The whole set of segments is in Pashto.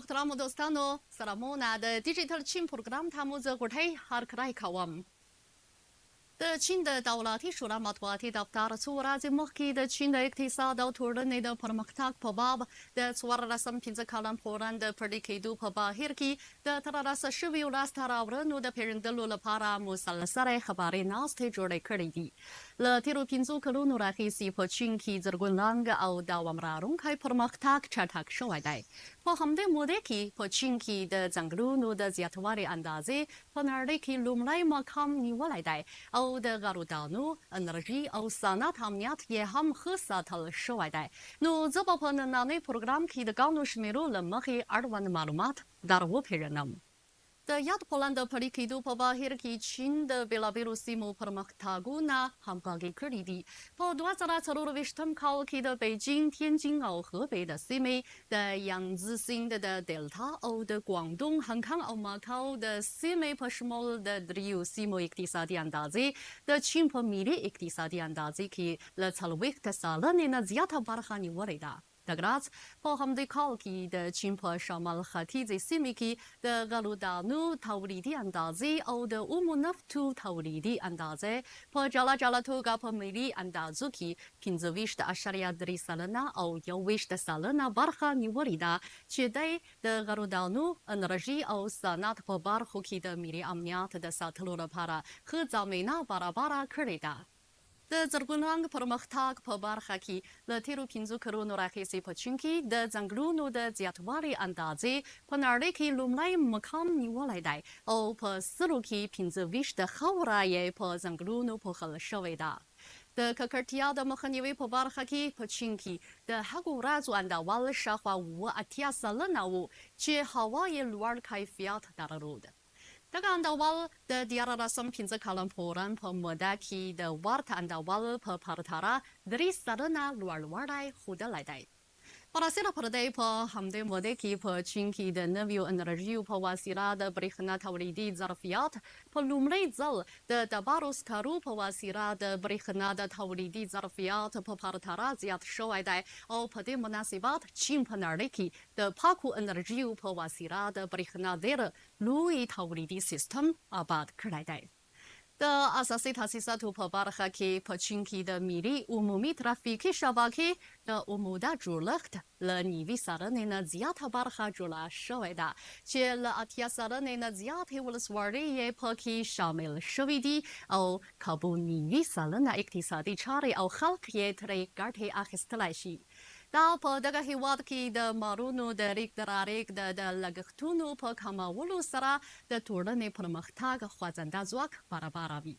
محترم دوستانو سلامونه د ډیجیټل چین پروګرام ته مو زه غوټۍ هرکلی کوم د چین د دولتي شورا مطبوعاتي دفتر څو ورځې مخکې د چین د اقتصاد او ټولنې د پرمختګ په باب د 14 کلن پلان د پلي کېدو په بهیر کې د ترلاسه شویو لاسته راوړنو د پیژندلو لپاره مسلسله خبري ناستې جوړې کړې دي له تېرو 5 کلونو راهیسې په چین کې زرغون او دواملرونکی پرمختګ چټک شوی دی په همدې موده کې په چین کې د ځنګلونو د زیاتوالي اندازې په نړۍ کې لومړی مقام نیولی دی او د غرودانو انرژي او صنعت امنیت یې هم ښه ساتل شوی دی نو زه به په نننۍ پروګرام کې د ګڼو شمیرو له مخې اړوند معلومات در وپېژنم د یاد پلان د پلي کېدو په بهیر کې چین د بېلابېلو سیمو پرمختګونه همغږي کړي دي په 2024 کال کې د بیجینګ تینجین او هبې د سیمې د یانګزي سیند د ډیلټا او د ګوانګډونګ هانګکانګ او ماکاو د سیمې په شمول د دریو سیمو اقتصادي اندازې د چین په ملي اقتصادي اندازې کې له 40 سلنې نه زیاته برخه نیولې ده د ګراز په همدې کال کې د چین په شمال ختیځې سیمې کې د غلودانو تولیدي اندازې او د اومو نفتو تولیدي اندازې په جلا جلا توګه په ملي اندازو کې 15.3 سلنه او 21 سلنه برخه نیولې ده چې د غلودانو انرژي او صنعت په برخو کې د ملي امنیت د ساتلو لپاره ښه زمینه برابره کړې ده د زرغون پرمختګ په برخه کې له تېرو 5 کلونو راهیسې په چین کې د ځنګلونو د زیاتوالي اندازې په نړۍ کې لومړی مقام نیولی دی او په سلو کې 25 د خاوره یې په ځنګلونو پوښل شوې ده د ککړتیا د مخنیوي په برخه کې په چین کې د هغو ورځو اندول شاوخوا 80 سلنه و چې هوا یې لوړ کیفیت درلود دغه اندول د 15 کلن پلان په موده کې د ورته اندول په پرتله 3 سلنه لوړوالی ښودلی دی برسېره پر دې په همدې موده کې په چین کې د نویو انرژیو په وسیله د برېښنا تولیدي ظرفیت په لومړي ځل د ډبرو سکرو په وسیله د برېښنا د تولیدي ظرفیت په پرتله زیات شوی دی او په دې مناسبت چین په نړۍ کې د پاکو انرژیو په وسیله د برېښنا ډېر لوی تولیدي سیستم آباد کړی دی د اساسي تاسیساتو په برخه کې په چین کې د ملي عمومي ترافیکي شبکې د عموده جوړښت له 90 سلنې نه زیاته برخه جوړه شوې ده چې له 80 سلنې نه زیاتې ولسوالۍ یې پکې شامل شوي دي او کابو 90 سلنه اقتصادي چارې او خلک یې ترې ګټې اخیستلی شي دا په دغه هیواد کې د مارونو د ریګ درارېګ د لګښتونو په کمولو سره د ټولنې پرمختګ خوځنده ځواک برابروي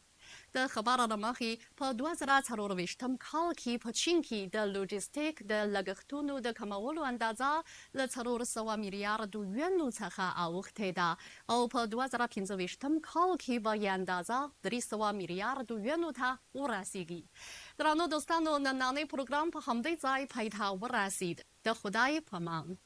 د خبره له مخې په 2024 کال کې په چین کې د لوجستیک د لګښتونو د کمولو اندازه له 400 میلیارډ یوانو څخه اوښتې ده او په 2025 کال کې به یې اندازه 300 میلیارډ یوانو ته ورسیږي درنو دوستانو نننۍ پروګرام په همدې ځای پای ته ورسید د خدای په امان